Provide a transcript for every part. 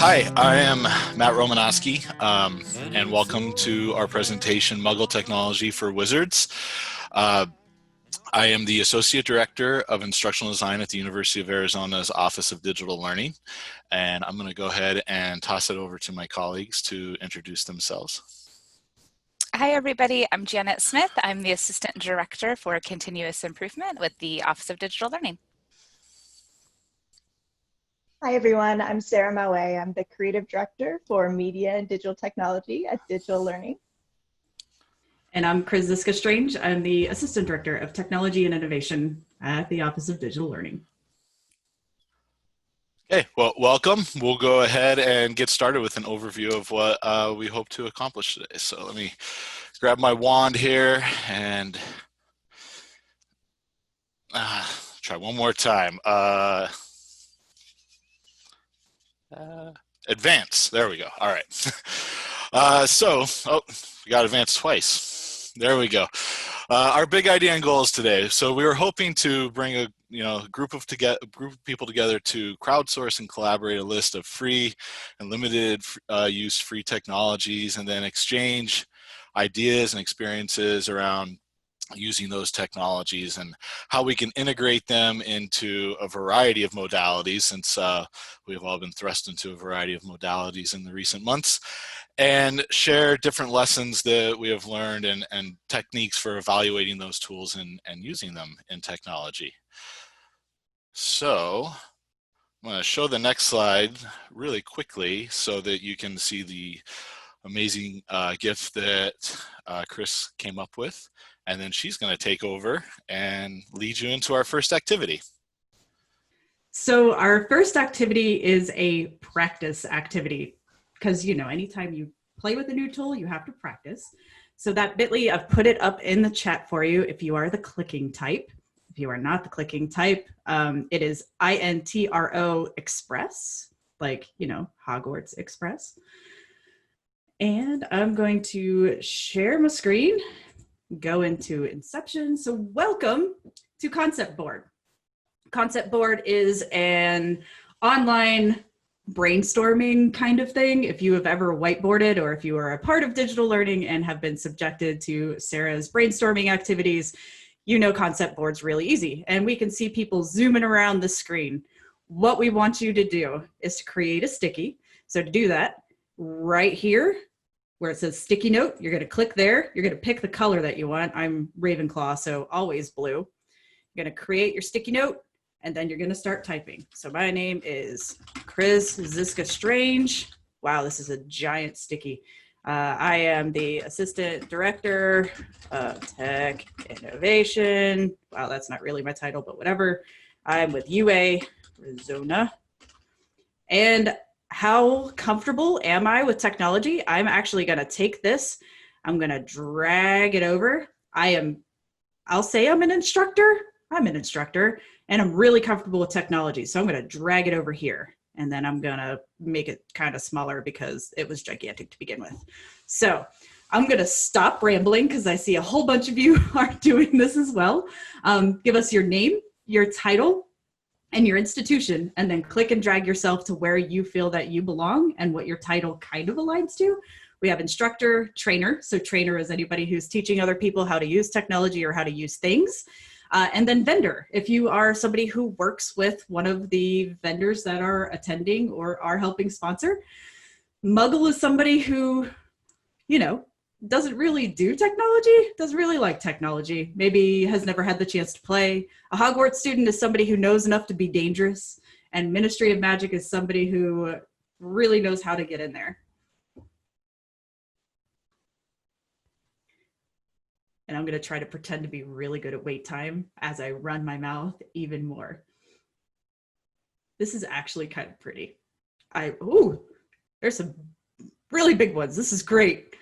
Hi, I am Matt Romanowski, and welcome to our presentation, Muggle Technology for Wizards. I am the Associate Director of Instructional Design at the University of Arizona's Office of Digital Learning, and I'm going to go ahead and toss it over to my colleagues to introduce themselves. Hi, everybody. I'm Janet Smith. I'm the Assistant Director for Continuous Improvement with the Office of Digital Learning. Hi, everyone. I'm Sarah Maway. I'm the Creative Director for Media and Digital Technology at Digital Learning. And I'm Ziska Strange. I'm the Assistant Director of Technology and Innovation at the Office of Digital Learning. Okay, well, welcome. We'll go ahead and get started with an overview of what we hope to accomplish today. So let me grab my wand here and try one more time. Advance. There we go. All right. We got advance twice. There we go. Our big idea and goals today. So we were hoping to bring a group of people together to crowdsource and collaborate a list of free and limited use free technologies, and then exchange ideas and experiences around using those technologies and how we can integrate them into a variety of modalities, since we've all been thrust into a variety of modalities in the recent months, and share different lessons that we have learned and techniques for evaluating those tools and using them in technology. So I'm going to show the next slide really quickly so that you can see the amazing GIF that Chris came up with. And then she's going to take over and lead you into our first activity. So our first activity is a practice activity, because anytime you play with a new tool, you have to practice. So that bit.ly, I've put it up in the chat for you if you are the clicking type. If you are not the clicking type, it is INTRO Express, like, Hogwarts Express. And I'm going to share my screen, go into Inception. So welcome to Concept Board. Concept Board is an online brainstorming kind of thing. If you have ever whiteboarded, or if you are a part of digital learning and have been subjected to Sarah's brainstorming activities, Concept Board's really easy. And we can see people zooming around the screen. What we want you to do is to create a sticky. So to do that, right here, where it says sticky note, you're going to click there. You're going to pick the color that you want. I'm Ravenclaw, so always blue. You're going to create your sticky note, and then you're going to start typing. So my name is Ziska Strange. Wow, this is a giant sticky. I am the Assistant Director of Tech Innovation. Wow, that's not really my title, but whatever. I'm with UA Arizona. And how comfortable am I with technology? I'm actually going to take this. I'm going to drag it over. I'll say I'm an instructor. I'm an instructor, and I'm really comfortable with technology. So I'm going to drag it over here, and then I'm going to make it kind of smaller because it was gigantic to begin with. So I'm going to stop rambling because I see a whole bunch of you are doing this as well. Give us your name, your title, and your institution, and then click and drag yourself to where you feel that you belong and what your title kind of aligns to. We have instructor, trainer. So trainer is anybody who's teaching other people how to use technology or how to use things. And then vendor, if you are somebody who works with one of the vendors that are attending or are helping sponsor. Muggle is somebody who, doesn't really do technology, doesn't really like technology, maybe has never had the chance to play. A Hogwarts student is somebody who knows enough to be dangerous, and Ministry of Magic is somebody who really knows how to get in there. And I'm going to try to pretend to be really good at wait time as I run my mouth even more. This is actually kind of pretty. There's some really big ones. This is great.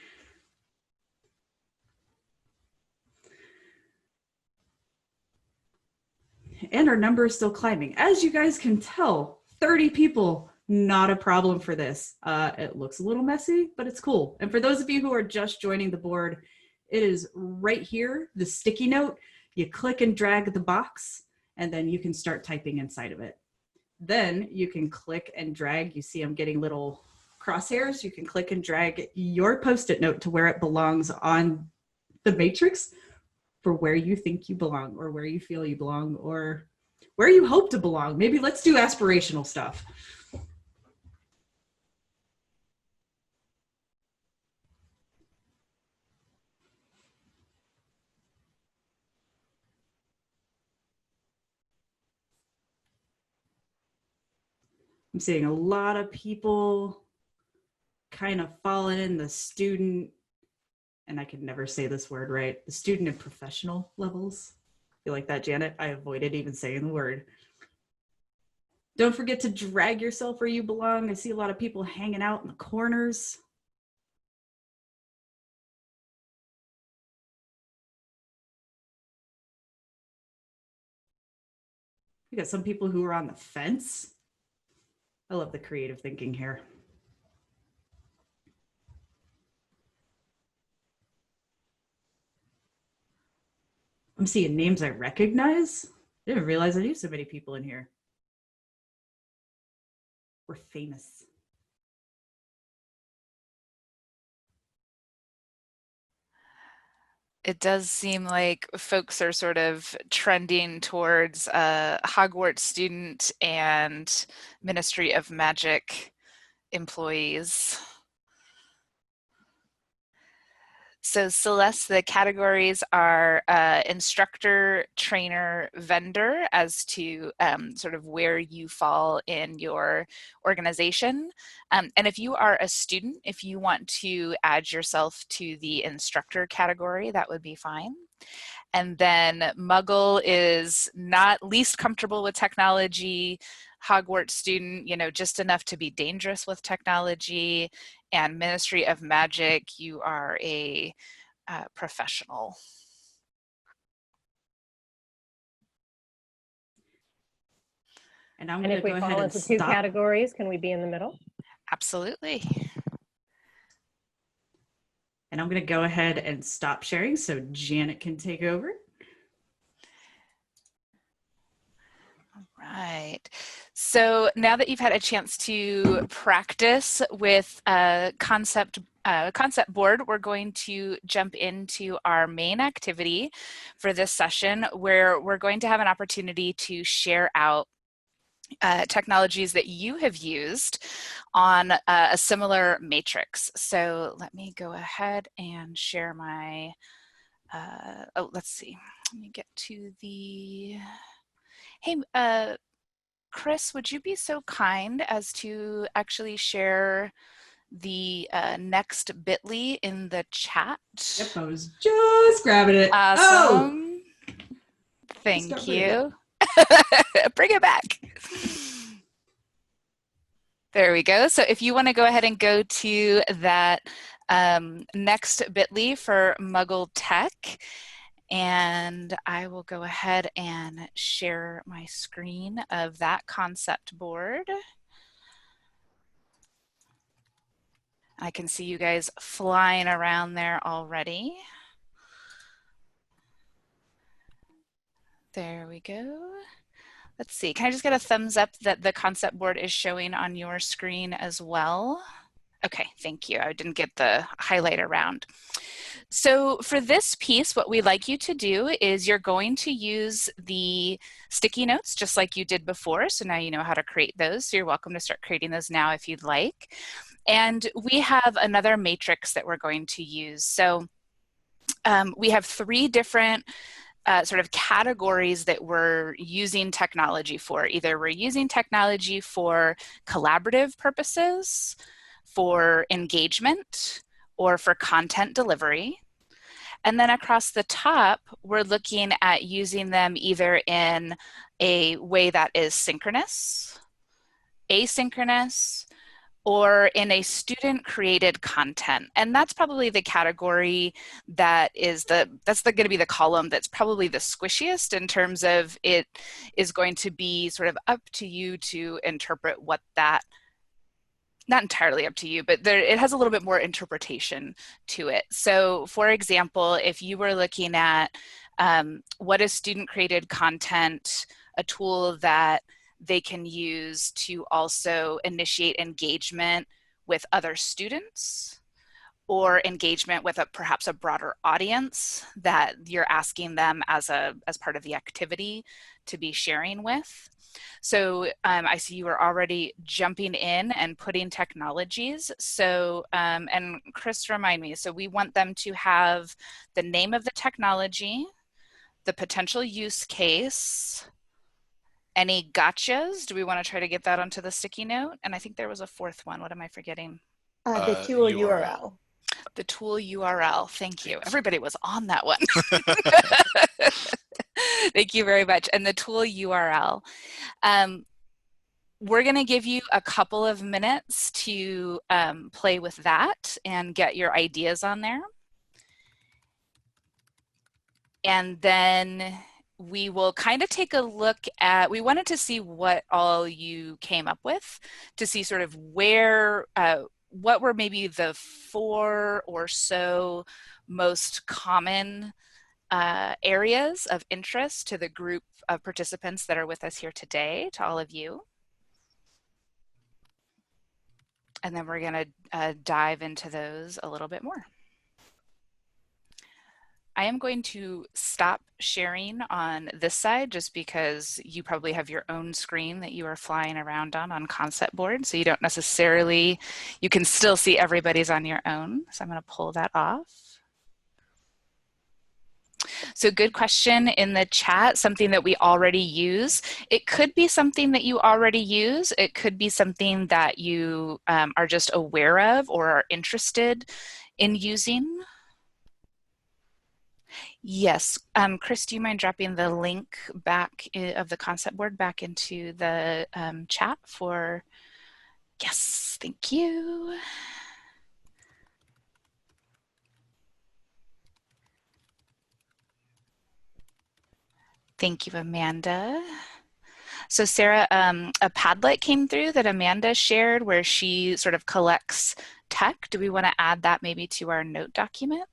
And our number is still climbing. As you guys can tell, 30 people, not a problem for this. It looks a little messy, but it's cool. And for those of you who are just joining the board, it is right here, the sticky note. You click and drag the box, and then you can start typing inside of it. Then you can click and drag. You see I'm getting little crosshairs. You can click and drag your Post-it note to where it belongs on the matrix for where you think you belong, or where you feel you belong, or where you hope to belong. Maybe let's do aspirational stuff. I'm seeing a lot of people kind of falling in the student, and I can never say this word right, the student and professional levels. You like that, Janet? I avoided even saying the word. Don't forget to drag yourself where you belong. I see a lot of people hanging out in the corners. We got some people who are on the fence. I love the creative thinking here. I'm seeing names I recognize. I didn't realize I knew so many people in here. We're famous. It does seem like folks are sort of trending towards Hogwarts student and Ministry of Magic employees. So Celeste, the categories are instructor, trainer, vendor as to sort of where you fall in your organization. And if you are a student, if you want to add yourself to the instructor category, that would be fine. And then Muggle is not least comfortable with technology, Hogwarts student, you know, just enough to be dangerous with technology, and Ministry of Magic, you are a professional. And I'm going to go ahead and if we fall into two categories, can we be in the middle? Absolutely. And I'm going to go ahead and stop sharing so Janet can take over. All right. So now that you've had a chance to practice with a concept board, we're going to jump into our main activity for this session, where we're going to have an opportunity to share out technologies that you have used on a similar matrix. So let me go ahead and share my, oh, let's see. Let me get to the, hey, Chris, would you be so kind as to actually share the next bit.ly in the chat? Yep, I was just grabbing it. Awesome. Oh! Thank you. Bring it back. There we go. So if you want to go ahead and go to that next bit.ly for Muggle Tech, and I will go ahead and share my screen of that concept board. I can see you guys flying around there already. There we go. Let's see, can I just get a thumbs up that the concept board is showing on your screen as well? Okay, thank you. I didn't get the highlight around. So for this piece, what we'd like you to do is you're going to use the sticky notes just like you did before. So now you know how to create those. So you're welcome to start creating those now if you'd like. And we have another matrix that we're going to use. So we have three different sort of categories that we're using technology for. Either we're using technology for collaborative purposes, for engagement, or for content delivery. And then across the top, we're looking at using them either in a way that is synchronous, asynchronous, or in a student created content. And that's probably the category that is going to be the column that's probably the squishiest in terms of it is going to be sort of up to you to interpret what that, not entirely up to you, but it has a little bit more interpretation to it. So for example, if you were looking at what is student created content, a tool that they can use to also initiate engagement with other students or engagement with perhaps a broader audience that you're asking them as part of the activity to be sharing with. So I see you are already jumping in and putting technologies. So, and Chris, remind me, so we want them to have the name of the technology, the potential use case, any gotchas. Do we want to try to get that onto the sticky note? And I think there was a fourth one. What am I forgetting? The tool URL. URL. The tool URL. Thank you. Everybody was on that one. Thank you very much. And the tool URL. We're going to give you a couple of minutes to play with that and get your ideas on there. And then we will kind of take a look at, we wanted to see what all you came up with, to see sort of where, what were maybe the 4 or so most common areas of interest to the group of participants that are with us here today, to all of you. And then we're going to dive into those a little bit more. I am going to stop sharing on this side just because you probably have your own screen that you are flying around on concept board. So you don't necessarily, you can still see everybody's on your own. So I'm going to pull that off. So good question in the chat, something that we already use. It could be something that you already use. It could be something that you are just aware of or are interested in using. Yes, Chris, do you mind dropping the link back of the concept board back into the chat for, yes, thank you. Thank you, Amanda. So Sarah, a Padlet came through that Amanda shared where she sort of collects tech. Do we want to add that maybe to our note document?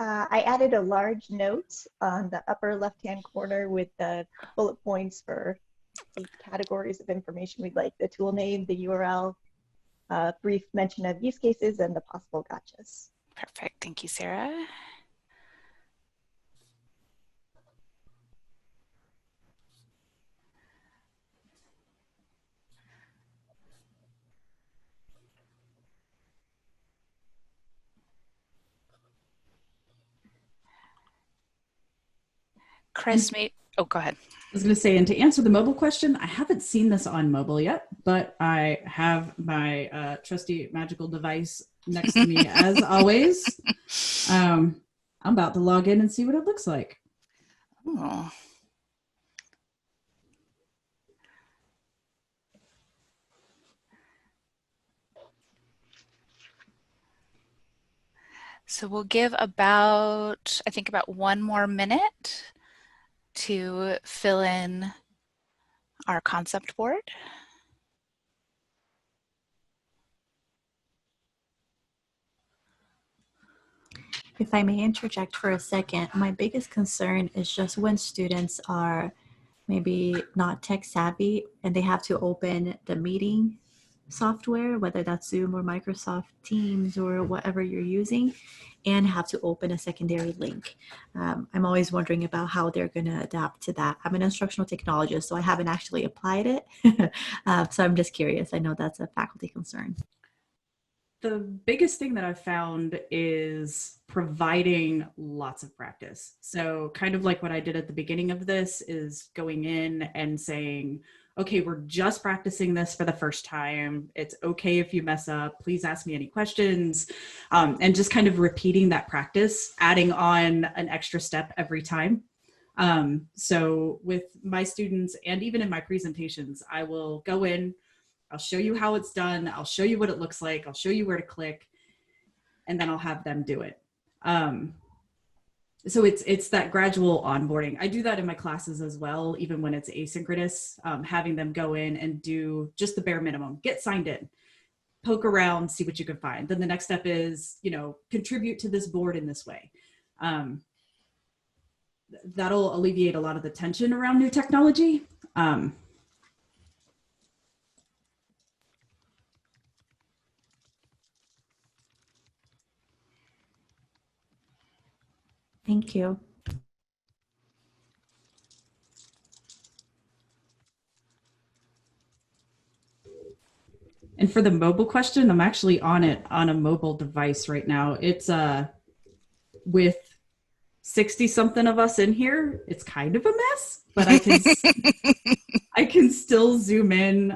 I added a large note on the upper left-hand corner with the bullet points for the categories of information we'd like: the tool name, the URL, brief mention of use cases, and the possible gotchas. Perfect. Thank you, Sarah. Chris, oh, go ahead. I was going to say, and to answer the mobile question, I haven't seen this on mobile yet, but I have my trusty magical device next to me as always. I'm about to log in and see what it looks like. Oh. So we'll give about, I think about 1 more minute to fill in our concept board. If I may interject for a second, my biggest concern is just when students are maybe not tech savvy and they have to open the meeting software, whether that's Zoom or Microsoft Teams or whatever you're using, and have to open a secondary link. I'm always wondering about how they're going to adapt to that. I'm an instructional technologist, so I haven't actually applied it. So I'm just curious. I know that's a faculty concern. The biggest thing that I've found is providing lots of practice. So kind of like what I did at the beginning of this is going in and saying, okay, we're just practicing this for the first time. It's okay if you mess up. Please ask me any questions. And just kind of repeating that practice, adding on an extra step every time. So with my students and even in my presentations, I will go in, I'll show you how it's done. I'll show you what it looks like. I'll show you where to click, and then I'll have them do it. So it's that gradual onboarding. I do that in my classes as well, even when it's asynchronous, having them go in and do just the bare minimum, get signed in, poke around, see what you can find. Then the next step is, contribute to this board in this way. that'll alleviate a lot of the tension around new technology. Thank you. And for the mobile question, I'm actually on it on a mobile device right now. It's with 60 something of us in here, it's kind of a mess, but I can still zoom in.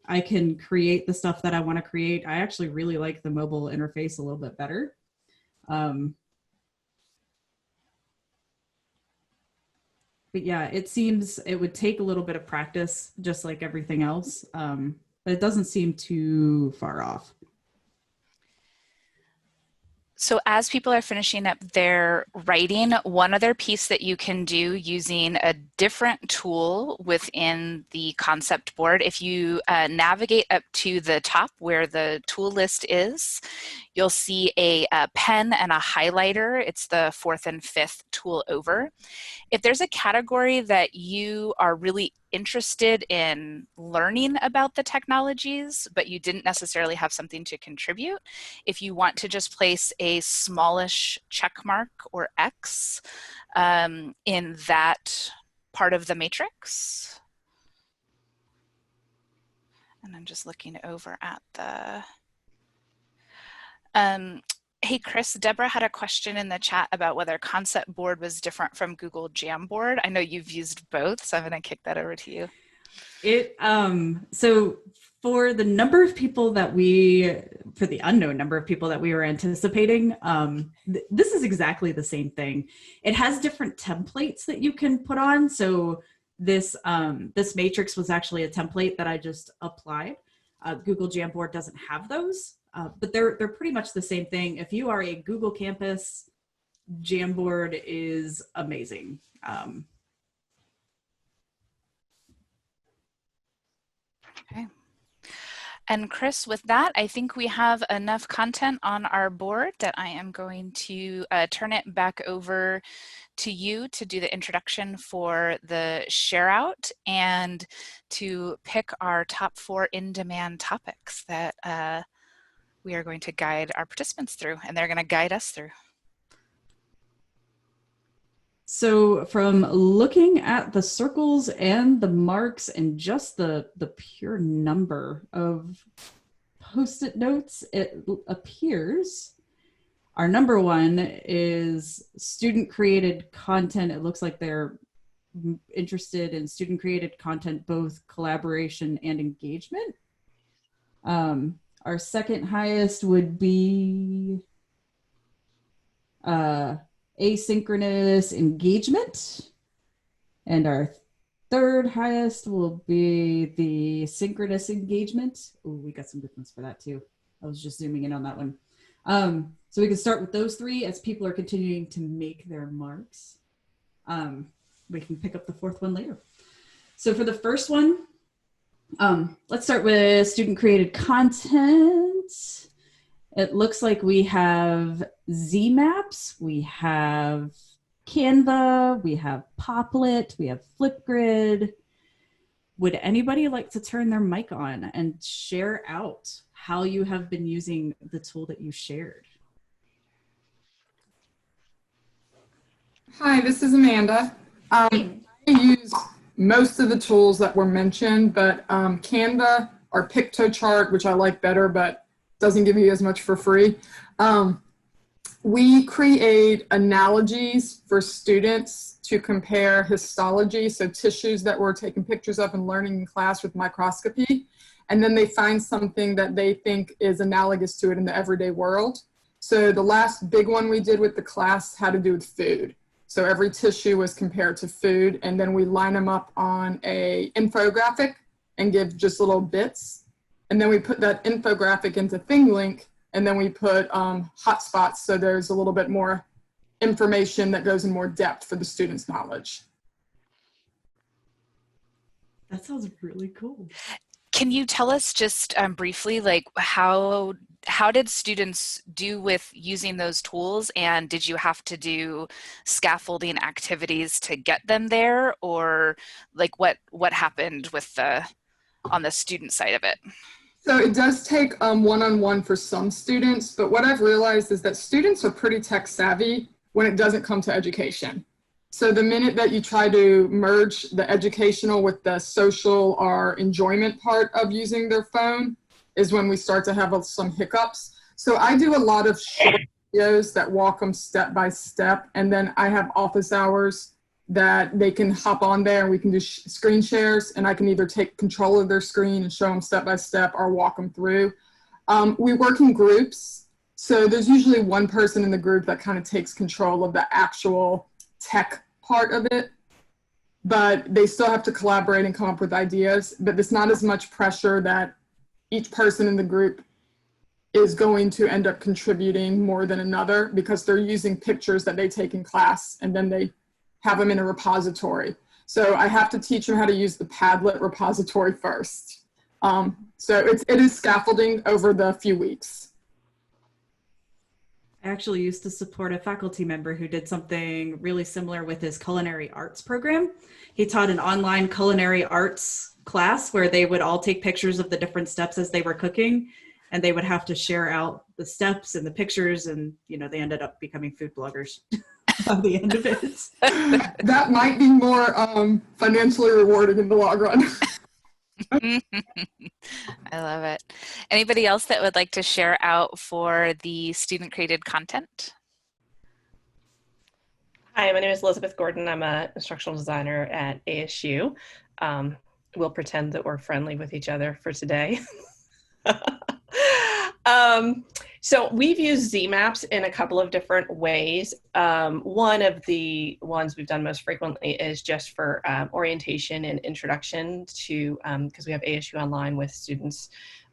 I can create the stuff that I want to create. I actually really like the mobile interface a little bit better. But yeah, it seems it would take a little bit of practice, just like everything else. But it doesn't seem too far off. So as people are finishing up their writing, one other piece that you can do using a different tool within the concept board, if you navigate up to the top where the tool list is, you'll see a pen and a highlighter. It's the 4th and 5th tool over. If there's a category that you are really interested in learning about the technologies, but you didn't necessarily have something to contribute, if you want to just place a smallish check mark or X in that part of the matrix. And I'm just looking over at the... Hey, Chris, Deborah had a question in the chat about whether Concept Board was different from Google Jamboard. I know you've used both, so I'm going to kick that over to you. So for the number of people that for the unknown number of people that we were anticipating, this is exactly the same thing. It has different templates that you can put on. So this matrix was actually a template that I just applied. Google Jamboard doesn't have those. But they're pretty much the same thing. If you are a Google campus, Jamboard is amazing. Okay. And Chris, with that, I think we have enough content on our board that I am going to turn it back over to you to do the introduction for the share out and to pick our top 4 in-demand topics that we are going to guide our participants through, and they're going to guide us through. So from looking at the circles and the marks and just the pure number of Post-it notes, it appears our number 1 is student created content. It looks like they're interested in student created content, both collaboration and engagement. Our second highest would be asynchronous engagement. And our third highest will be the synchronous engagement. Oh, we got some good ones for that too. I was just zooming in on that one. So we can start with those 3 as people are continuing to make their marks. We can pick up the 4th one later. So for the first one, let's start with student created content. It looks like we have Z-Maps, we have Canva, we have Poplet, we have Flipgrid. Would anybody like to turn their mic on and share out how you have been using the tool that you shared? Hi, this is Amanda. I use most of the tools that were mentioned, but Canva or PictoChart, which I like better, but doesn't give you as much for free. We create analogies for students to compare histology, so tissues that we're taking pictures of and learning in class with microscopy, and then they find something that they think is analogous to it in the everyday world. So the last big one we did with the class had to do with food. So every tissue was compared to food, and then we line them up on a infographic and give just little bits. And then we put that infographic into Thinglink, and then we put hotspots, so there's a little bit more information that goes in more depth for the student's knowledge. That sounds really cool. Can you tell us just briefly, like, how how did students do with using those tools, and did you have to do scaffolding activities to get them there, or like what happened with on the student side of it? So it does take one-on-one for some students, but what I've realized is that students are pretty tech savvy when it doesn't come to education. So the minute that you try to merge the educational with the social or enjoyment part of using their phone is when we start to have some hiccups. So I do a lot of short videos that walk them step by step, and then I have office hours that they can hop on there and we can do screen shares, and I can either take control of their screen and show them step by step or walk them through. We work in groups. So there's usually one person in the group that kind of takes control of the actual tech part of it, but they still have to collaborate and come up with ideas, but there's not as much pressure that each person in the group is going to end up contributing more than another, because they're using pictures that they take in class and then they have them in a repository. So I have to teach them how to use the Padlet repository first. So it is scaffolding over the few weeks. I actually used to support a faculty member who did something really similar with his culinary arts program. He taught an online culinary arts class where they would all take pictures of the different steps as they were cooking, and they would have to share out the steps and the pictures, and they ended up becoming food bloggers by the end of it. That might be more financially rewarding in the long run. I love it. Anybody else that would like to share out for the student created content? Hi, my name is Elizabeth Gordon. I'm an instructional designer at ASU. We'll pretend that we're friendly with each other for today. So we've used ZMaps in a couple of different ways. One of the ones we've done most frequently is just for orientation and introduction to, because we have ASU Online with students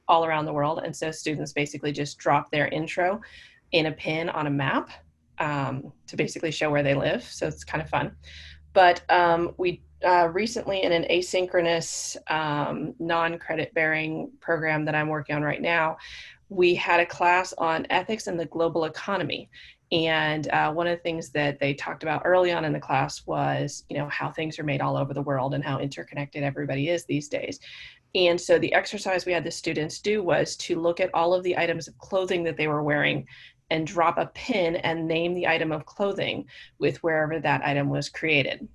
all around the world. And so students basically just drop their intro in a pin on a map to basically show where they live. So it's kind of fun. But we recently, in an asynchronous non-credit bearing program that I'm working on right now, we had a class on ethics and the global economy. And one of the things that they talked about early on in the class was, how things are made all over the world and how interconnected everybody is these days. And so the exercise we had the students do was to look at all of the items of clothing that they were wearing and drop a pin and name the item of clothing with wherever that item was created.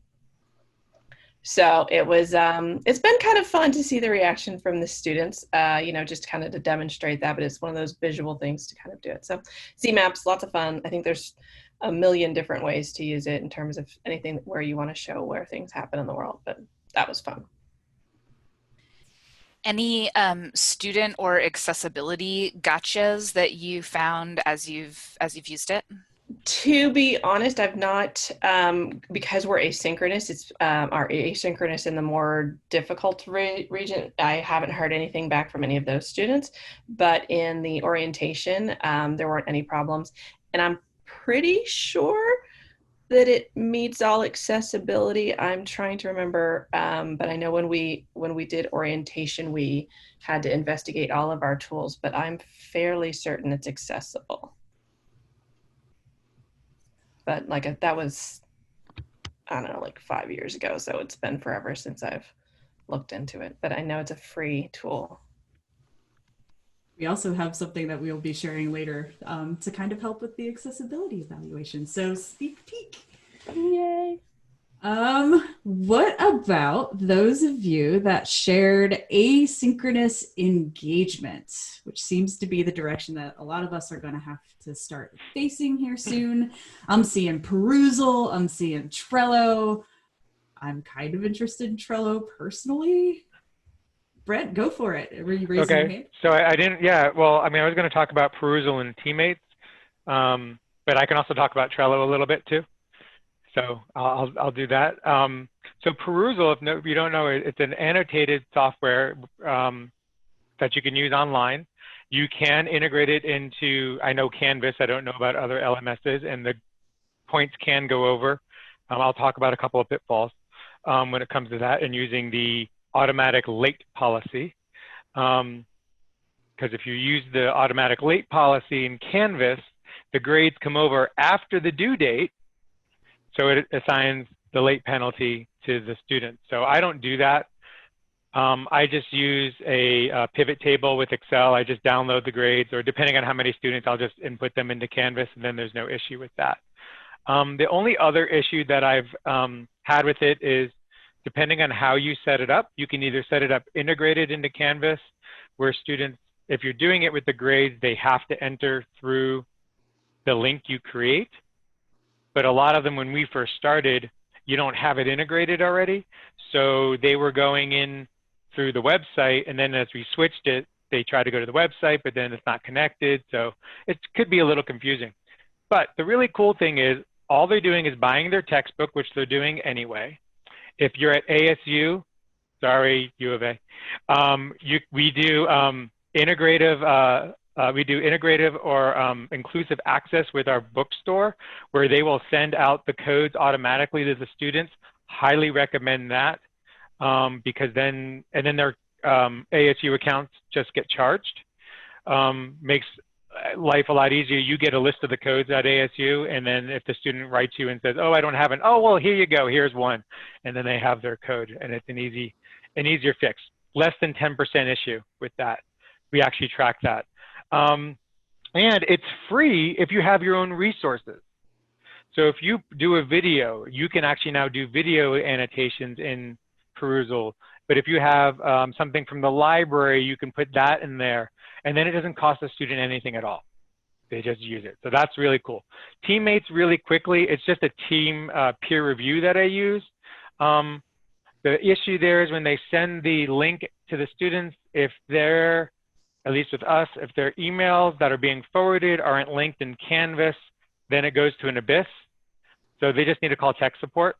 So it was, it's been kind of fun to see the reaction from the students, just kind of to demonstrate that, but it's one of those visual things to kind of do it. So ZMaps, lots of fun. I think there's a million different ways to use it in terms of anything where you want to show where things happen in the world, but that was fun. Any student or accessibility gotchas that you found as you've used it? To be honest, I've not, because we're asynchronous, it's our asynchronous in the more difficult region. I haven't heard anything back from any of those students, but in the orientation, there weren't any problems. And I'm pretty sure that it meets all accessibility. I'm trying to remember, but I know when we did orientation, we had to investigate all of our tools, but I'm fairly certain it's accessible. But that was, I don't know, like 5 years ago. So it's been forever since I've looked into it, but I know it's a free tool. We also have something that we'll be sharing later to kind of help with the accessibility evaluation. So sneak peek. Yay. What about those of you that shared asynchronous engagement, which seems to be the direction that a lot of us are going to have to start facing here soon? I'm seeing Perusal, I'm seeing Trello. I'm kind of interested in Trello personally. Brett, go for it. Were you raising your hand? So I didn't, well, I was going to talk about Perusal and Teammates, but I can also talk about Trello a little bit too. So I'll do that. So Perusal, if you don't know, it's an annotated software that you can use online. You can integrate it into, I know Canvas, I don't know about other LMSs, and the points can go over. I'll talk about a couple of pitfalls when it comes to that and using the automatic late policy. Because because if you use the automatic late policy in Canvas, the grades come over after the due date, so it assigns the late penalty to the student. So I don't do that. I just use a pivot table with Excel. I just download the grades, or depending on how many students, I'll just input them into Canvas, and then there's no issue with that. The only other issue that I've had with it is, depending on how you set it up, you can either set it up integrated into Canvas, where students, if you're doing it with the grades, they have to enter through the link you create. But a lot of them, when we first started, you don't have it integrated already. So they were going in through the website, and then as we switched it, they try to go to the website, but then it's not connected. So it could be a little confusing. But the really cool thing is, all they're doing is buying their textbook, which they're doing anyway. If you're at ASU, sorry, U of A, we do integrative or inclusive access with our bookstore, where they will send out the codes automatically to the students. Highly recommend that, because then their ASU accounts just get charged. Makes life a lot easier. You get a list of the codes at ASU, and then if the student writes you and says, oh, I don't have it, oh, well, here you go, here's one. And then they have their code, and it's an easier fix. Less than 10% issue with that. We actually track that. And it's free if you have your own resources. So if you do a video, you can actually now do video annotations in Perusal. But if you have something from the library, you can put that in there. And then it doesn't cost the student anything at all. They just use it. So that's really cool. Teammates, really quickly, it's just a team peer review that I use. The issue there is when they send the link to the students, if they're, at least with us, if their emails that are being forwarded aren't linked in Canvas, then it goes to an abyss. So they just need to call tech support,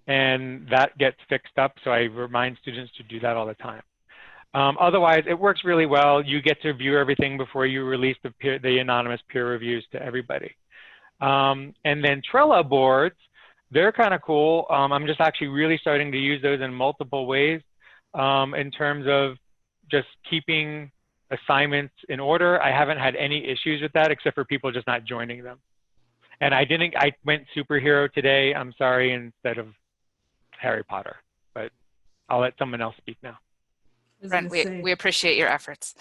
and that gets fixed up. So I remind students to do that all the time. Otherwise, it works really well. You get to view everything before you release the anonymous peer reviews to everybody. And then Trello boards, they're kind of cool. I'm just actually really starting to use those in multiple ways, in terms of just keeping assignments in order. I haven't had any issues with that, except for people just not joining them. And I went superhero today, I'm sorry, instead of Harry Potter, but I'll let someone else speak now. Brent, we appreciate your efforts.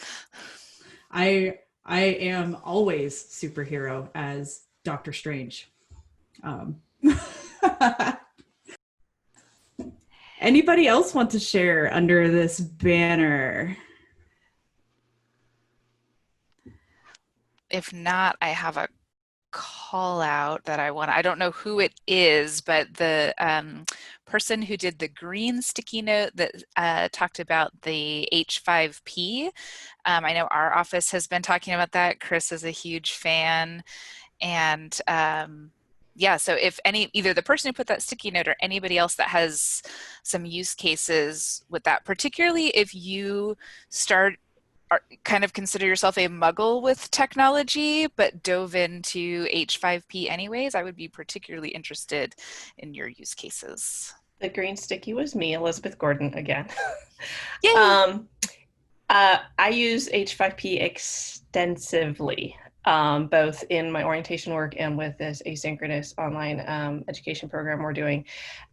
I am always superhero as Doctor Strange. Anybody else want to share under this banner? If not, I have a call out that I don't know who it is, but the person who did the green sticky note that talked about the H5P. I know our office has been talking about that. Chris is a huge fan. And yeah, so if either the person who put that sticky note or anybody else that has some use cases with that, particularly if you kind of consider yourself a muggle with technology, but dove into H5P anyways, I would be particularly interested in your use cases. The green sticky was me, Elizabeth Gordon, again. Yay! I use H5P extensively, both in my orientation work and with this asynchronous online education program we're doing.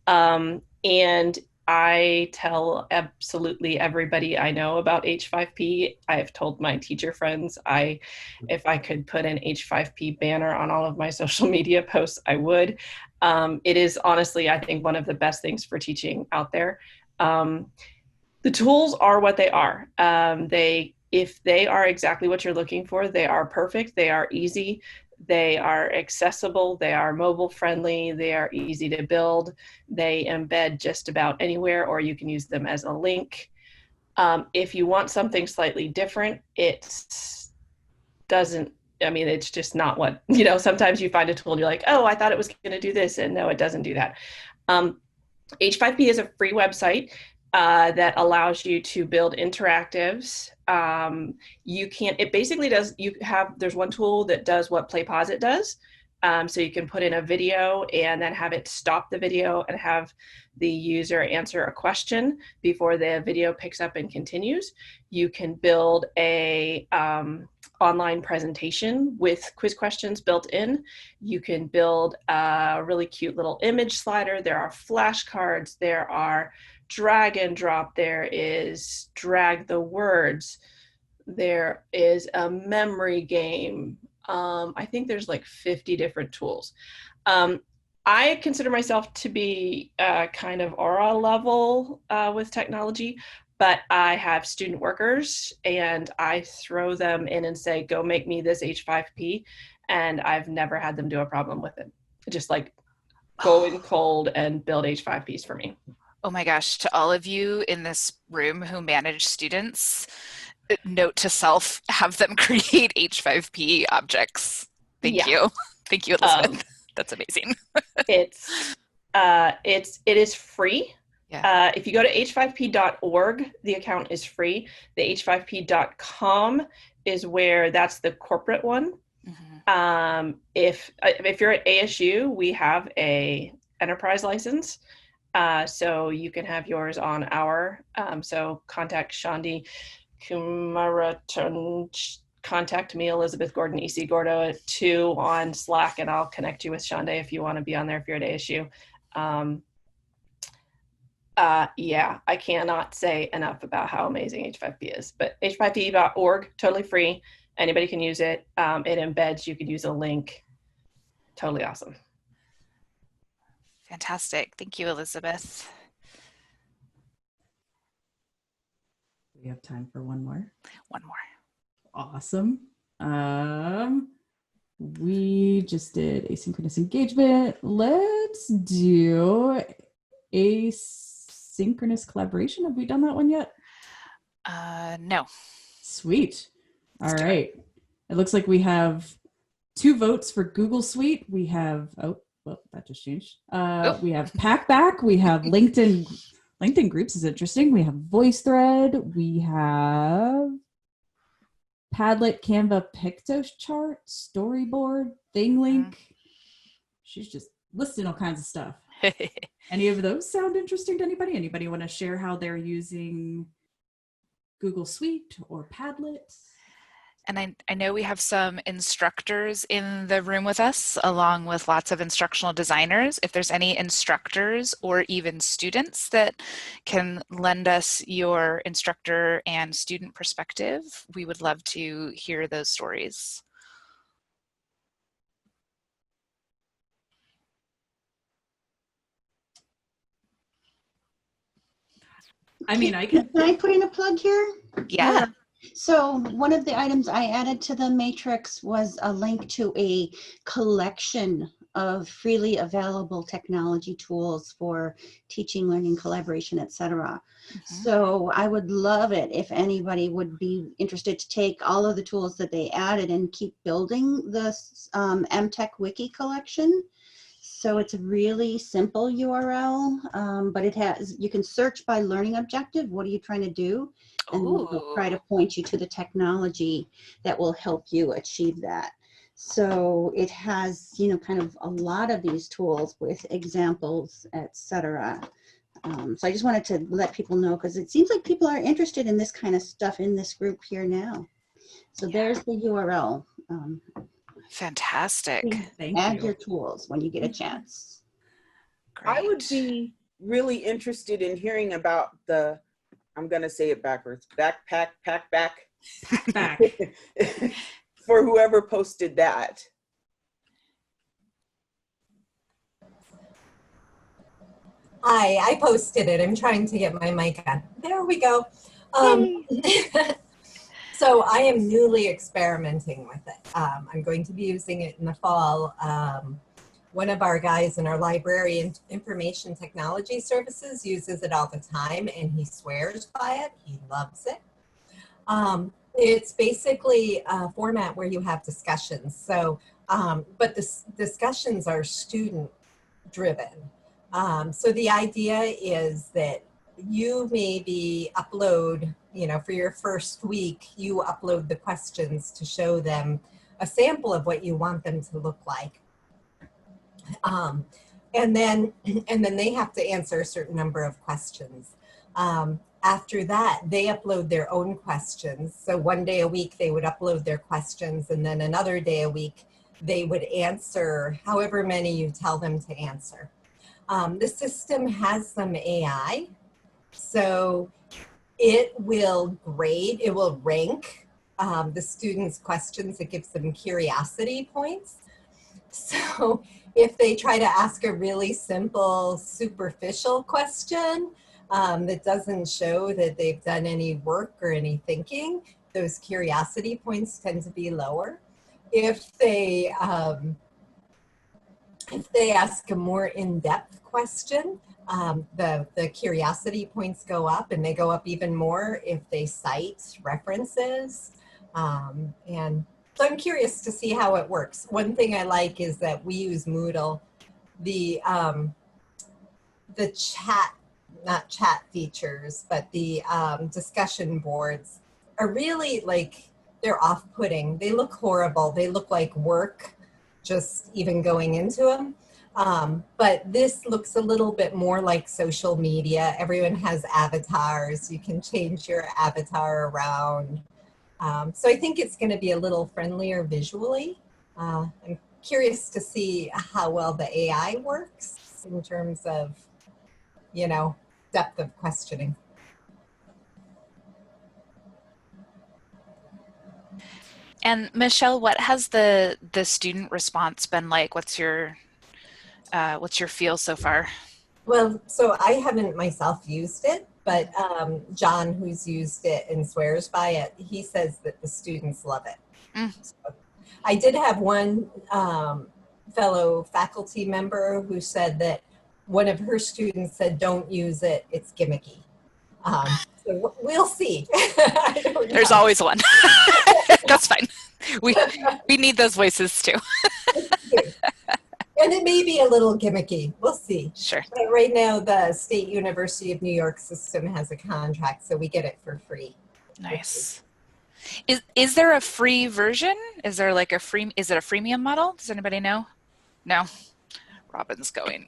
And I tell absolutely everybody I know about H5P. I've told my teacher friends, if I could put an H5P banner on all of my social media posts, I would. It is honestly, I think, one of the best things for teaching out there. The tools are what they are. If they are exactly what you're looking for, they are perfect, they are easy, they are accessible, they are mobile friendly, they are easy to build, they embed just about anywhere, or you can use them as a link. If you want something slightly different, it's just not what, sometimes you find a tool and you're like, oh, I thought it was going to do this, and no, it doesn't do that. H5P is a free website that allows you to build interactives. It basically does, there's one tool that does what PlayPosit does, So you can put in a video and then have it stop the video and have the user answer a question before the video picks up and continues. You can build a online presentation with quiz questions built in. You can build a really cute little image slider. There are flashcards. There are drag and drop. There is drag the words. There is a memory game. I think there's like 50 different tools. I consider myself to be kind of aura level with technology, but I have student workers and I throw them in and say, go make me this H5P. And I've never had them do a problem with it. Just like go in cold and build H5Ps for me. Oh my gosh, to all of you in this room who manage students, note to self, have them create H5P objects. Thank you. Thank you, Elizabeth. That's amazing. It is free. Yeah. If you go to h5p.org, the account is free. The h5p.com is where that's the corporate one. Mm-hmm. If you're at ASU, we have a enterprise license. So you can have yours on our, so contact Shandi Kumaraton, contact me, Elizabeth Gordon, EC Gordo 2 on Slack, and I'll connect you with Shandi if you want to be on there if you're at ASU. Yeah, I cannot say enough about how amazing H5P is, but h5p.org, totally free. Anybody can use it. It embeds, you could use a link. Totally awesome. Fantastic. Thank you, Elizabeth. We have time for one more. One more. Awesome. We just did asynchronous engagement. Let's do asynchronous collaboration. Have we done that one yet? No. Sweet. All right. It looks like we have 2 votes for Google Suite. We have, oh, well, that just changed. We have Packback. We have LinkedIn. LinkedIn Groups is interesting. We have VoiceThread. We have Padlet, Canva, Pictochart, Storyboard, Thinglink. She's just listing all kinds of stuff. Any of those sound interesting to anybody? Anybody want to share how they're using Google Suite or Padlet? And I know we have some instructors in the room with us, along with lots of instructional designers. If there's any instructors or even students that can lend us your instructor and student perspective, we would love to hear those stories. I mean, Can I put in a plug here? Yeah. So one of the items I added to the matrix was a link to a collection of freely available technology tools for teaching, learning, collaboration, etc. So I would love it if anybody would be interested to take all of the tools that they added and keep building this MTech Wiki collection. So it's a really simple URL, but it has, you can search by learning objective. What are you trying to do? And we'll try to point you to the technology that will help you achieve that. So it has, you know, kind of a lot of these tools with examples, etc. So I just wanted to let people know, because it seems like people are interested in this kind of stuff in this group here now. So there's the URL. Fantastic. Add your tools when you get a chance. Great. I would be really interested in hearing about the, I'm going to say it backwards, backpack. For whoever posted that. Hi, I posted it. I'm trying to get my mic on. There we go. So I am newly experimenting with it. I'm going to be using it in the fall. One of our guys in our library and information technology services uses it all the time, and he swears by it. He loves it. It's basically a format where you have discussions. So, but the discussions are student driven. So the idea is that you maybe upload, you know, for your first week, you upload the questions to show them a sample of what you want them to look like. And then they have to answer a certain number of questions. After that, they upload their own questions. So one day a week, they would upload their questions, and then another day a week, they would answer however many you tell them to answer. The system has some AI, so it will grade, it will rank the students' questions. It gives them curiosity points. So if they try to ask a really simple, superficial question that doesn't show that they've done any work or any thinking, those curiosity points tend to be lower. If they ask a more in-depth question, the curiosity points go up, and they go up even more if they cite references. And so I'm curious to see how it works. One thing I like is that we use Moodle. The chat, not chat features, but the discussion boards are really like, they're off-putting. They look horrible. They look like work just even going into them. But this looks a little bit more like social media. Everyone has avatars. You can change your avatar around. So I think it's going to be a little friendlier visually. I'm curious to see how well the AI works in terms of, you know, depth of questioning. And Michelle, what has the student response been like? What's your feel so far? Well, so I haven't myself used it, but John, who's used it and swears by it, he says that the students love it. So I did have one fellow faculty member who said that one of her students said, "Don't use it, it's gimmicky." So we'll see. There's always one. That's fine. We need those voices too. And it may be a little gimmicky. We'll see. Sure. But right now, the State University of New York system has a contract, so we get it for free. Nice. Is there a free version? Is there like is it a freemium model? Does anybody know? No. Robin's going.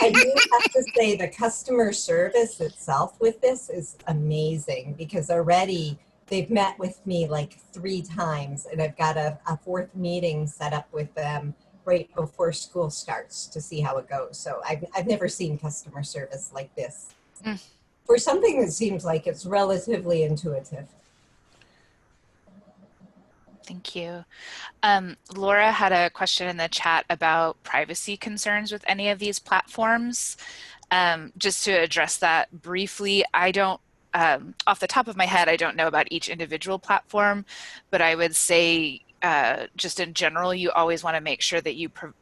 I do have to say the customer service itself with this is amazing, because already they've met with me like 3 times, and I've got a 4th meeting set up with them right before school starts to see how it goes. So I've never seen customer service like this for something that seems like it's relatively intuitive. Thank you. Laura had a question in the chat about privacy concerns with any of these platforms. Just to address that briefly, I don't, off the top of my head, I don't know about each individual platform, but I would say just in general, you always want to make sure that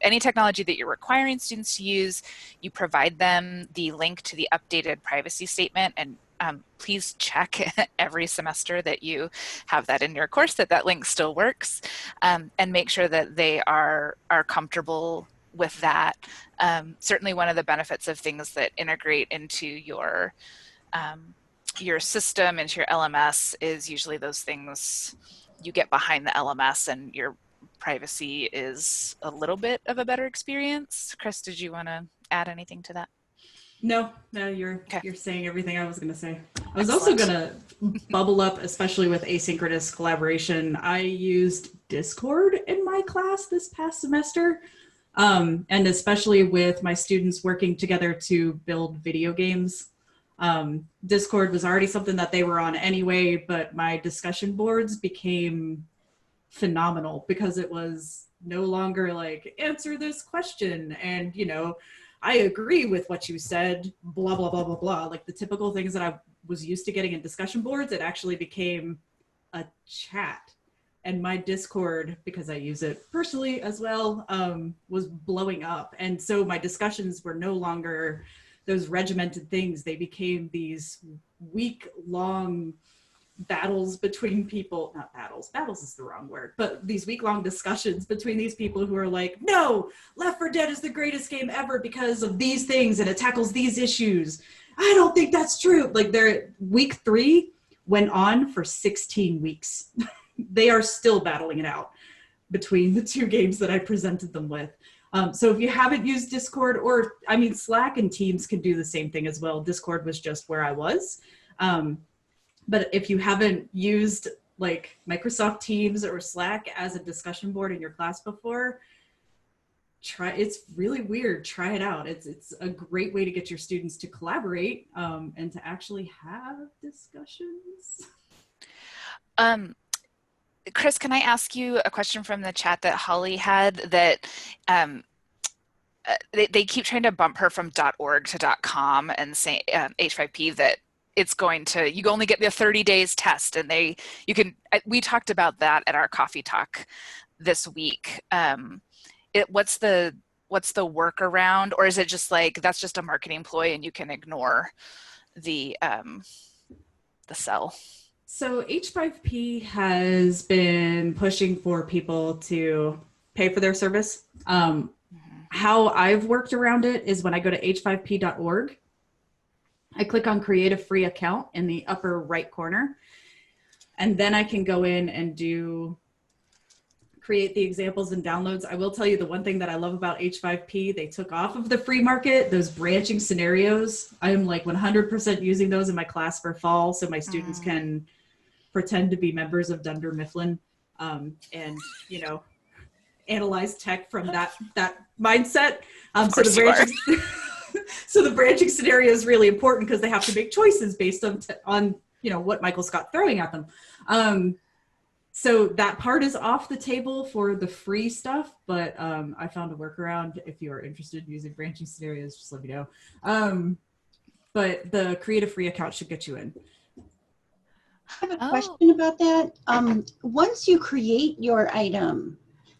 any technology that you're requiring students to use, you provide them the link to the updated privacy statement, and please check every semester that you have that in your course, that link still works, and make sure that they are comfortable with that. Certainly one of the benefits of things that integrate into your system, into your LMS, is usually those things you get behind the LMS and your privacy is a little bit of a better experience. Chris, did you want to add anything to that? No, you're saying everything I was going to say. I was Excellent. also going to bubble up, especially with asynchronous collaboration. I used Discord in my class this past semester, and especially with my students working together to build video games. Discord was already something that they were on anyway, but my discussion boards became phenomenal because it was no longer like, answer this question and, you know, I agree with what you said, blah, blah, blah, blah, blah. Like the typical things that I was used to getting in discussion boards, it actually became a chat. And my Discord, because I use it personally as well, was blowing up. And so my discussions were no longer those regimented things. They became these week-long battles between people, not battles is the wrong word, but these week-long discussions between these people who are like, no, Left 4 Dead is the greatest game ever because of these things and it tackles these issues. I don't think that's true. Like week 3 went on for 16 weeks. They are still battling it out between the 2 games that I presented them with. So if you haven't used Discord, or I mean, Slack and Teams can do the same thing as well. Discord was just where I was. But if you haven't used like Microsoft Teams or Slack as a discussion board in your class before, it's really weird. Try it out. It's a great way to get your students to collaborate and to actually have discussions. Chris, can I ask you a question from the chat that Holly had, that they keep trying to bump her from .org to .com and say H5P that it's going to, you only get the 30 days test, and we talked about that at our coffee talk this week. What's the workaround, or is it just like that's just a marketing ploy and you can ignore the cell? So H5P has been pushing for people to pay for their service. How I've worked around it is when I go to h5p.org, I click on create a free account in the upper right corner, and then I can go in and create the examples and downloads. I will tell you the one thing that I love about H5P, they took off of the free market, those branching scenarios. I am like 100% using those in my class for fall, so my students can pretend to be members of Dunder Mifflin and, you know, analyze tech from that mindset. So the branching scenario is really important because they have to make choices based on you know, what Michael Scott throwing at them. So that part is off the table for the free stuff, but I found a workaround. If you are interested in using branching scenarios, just let me know. But the create a free account should get you in. I have a question about that. Once you create your item,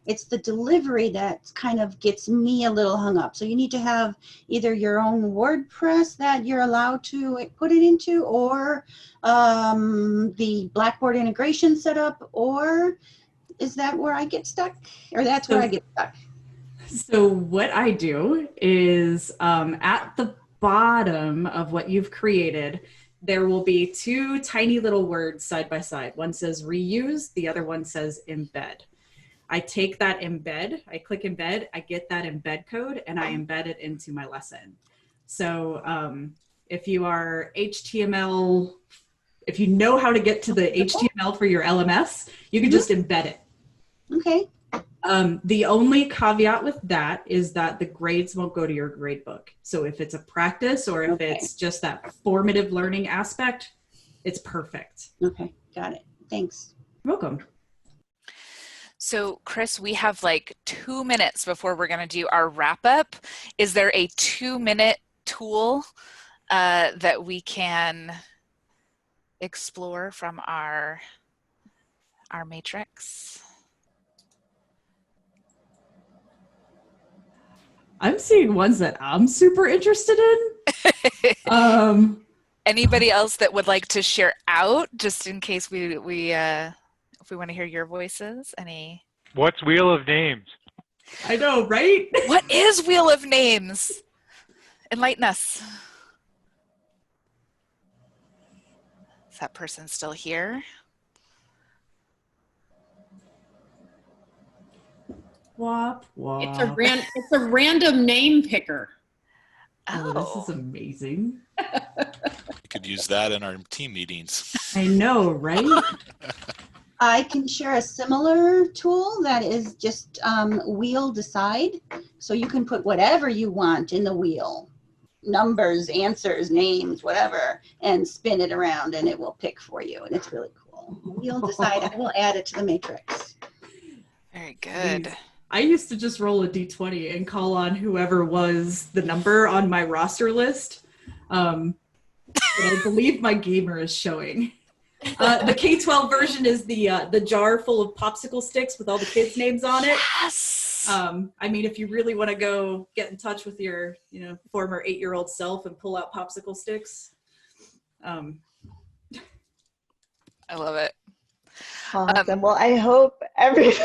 it's the delivery that kind of gets me a little hung up. So you need to have either your own WordPress that you're allowed to put it into, or the Blackboard integration setup, or is that where I get stuck? Or that's where I get stuck? So what I do is at the bottom of what you've created, there will be two tiny little words side by side. One says reuse, the other one says embed. I take that embed, I click embed, I get that embed code, and I embed it into my lesson. So if you are HTML, if you know how to get to the HTML for your LMS, you can just embed it. Okay. The only caveat with that is that the grades won't go to your grade book. So if it's a practice, or if it's just that formative learning aspect, it's perfect. Okay, got it. Thanks. You're welcome. So Chris, we have like 2 minutes before we're going to do our wrap up. Is there a 2-minute tool that we can explore from our matrix? I'm seeing ones that I'm super interested in. Anybody else that would like to share out, just in case if we want to hear your voices? What's Wheel of Names? I know, right? What is Wheel of Names? Enlighten us. Is that person still here? Wop, wop. It's a random name picker. Oh, this is amazing. We could use that in our team meetings. I know, right? I can share a similar tool that is just wheel decide. So you can put whatever you want in the wheel, numbers, answers, names, whatever, and spin it around and it will pick for you. And it's really cool. Wheel decide. I will add it to the matrix. Very good. I used to just roll a D20 and call on whoever was the number on my roster list. But I believe my gamer is showing. The K-12 version is the jar full of popsicle sticks with all the kids' names on it. Yes. I mean, if you really want to go get in touch with your, former 8-year-old self and pull out popsicle sticks. I love it. Awesome. Well, I hope everybody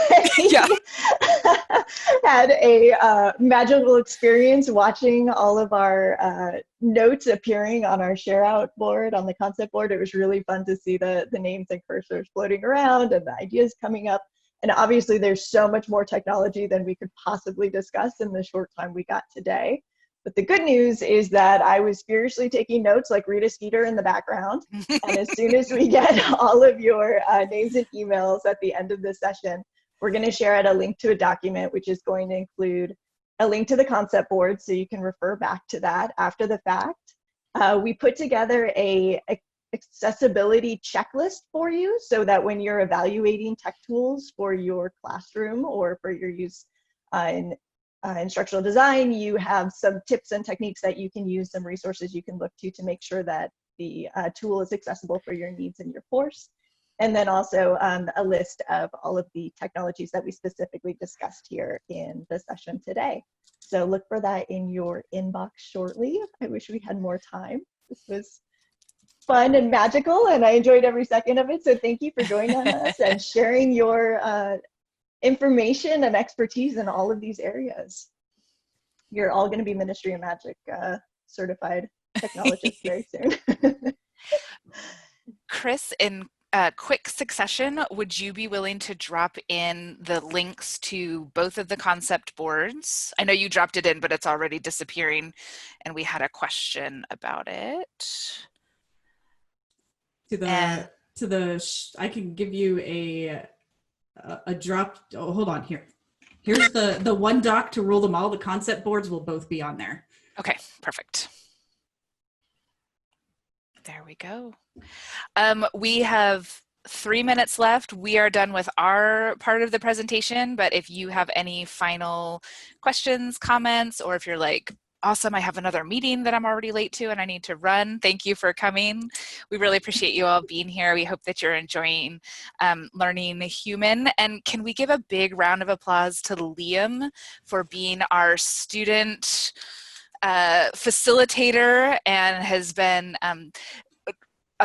had a magical experience watching all of our notes appearing on our share out board, on the concept board. It was really fun to see the names and cursors floating around and the ideas coming up. And obviously there's so much more technology than we could possibly discuss in the short time we got today. But the good news is that I was furiously taking notes like Rita Skeeter in the background. And as soon as we get all of your names and emails at the end of this session, we're going to share out a link to a document, which is going to include a link to the concept board, so you can refer back to that after the fact. We put together a accessibility checklist for you so that when you're evaluating tech tools for your classroom or for your use in instructional design, you have some tips and techniques that you can use, some resources you can look to make sure that the tool is accessible for your needs in your course. And then also a list of all of the technologies that we specifically discussed here in the session today. So look for that in your inbox shortly. I wish we had more time. This was fun and magical, and I enjoyed every second of it. So thank you for joining us and sharing your information and expertise in all of these areas. You're all going to be Ministry of Magic certified technologists very soon. Chris, in quick succession, would you be willing to drop in the links to both of the concept boards? I know you dropped it in, but it's already disappearing, and we had a question about it. I can give you a drop. Oh, hold on here. Here's the one doc to rule them all. The concept boards will both be on there. Okay, perfect. There we go. We have 3 minutes left. We are done with our part of the presentation, but if you have any final questions, comments, or if you're like, awesome, I have another meeting that I'm already late to and I need to run, thank you for coming. We really appreciate you all being here. We hope that you're enjoying learning human. And can we give a big round of applause to Liam for being our student facilitator and has been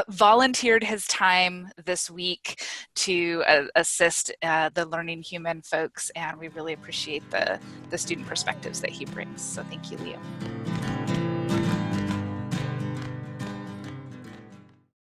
volunteered his time this week to assist the Learning Human folks, and we really appreciate the student perspectives that he brings. So thank you, Liam.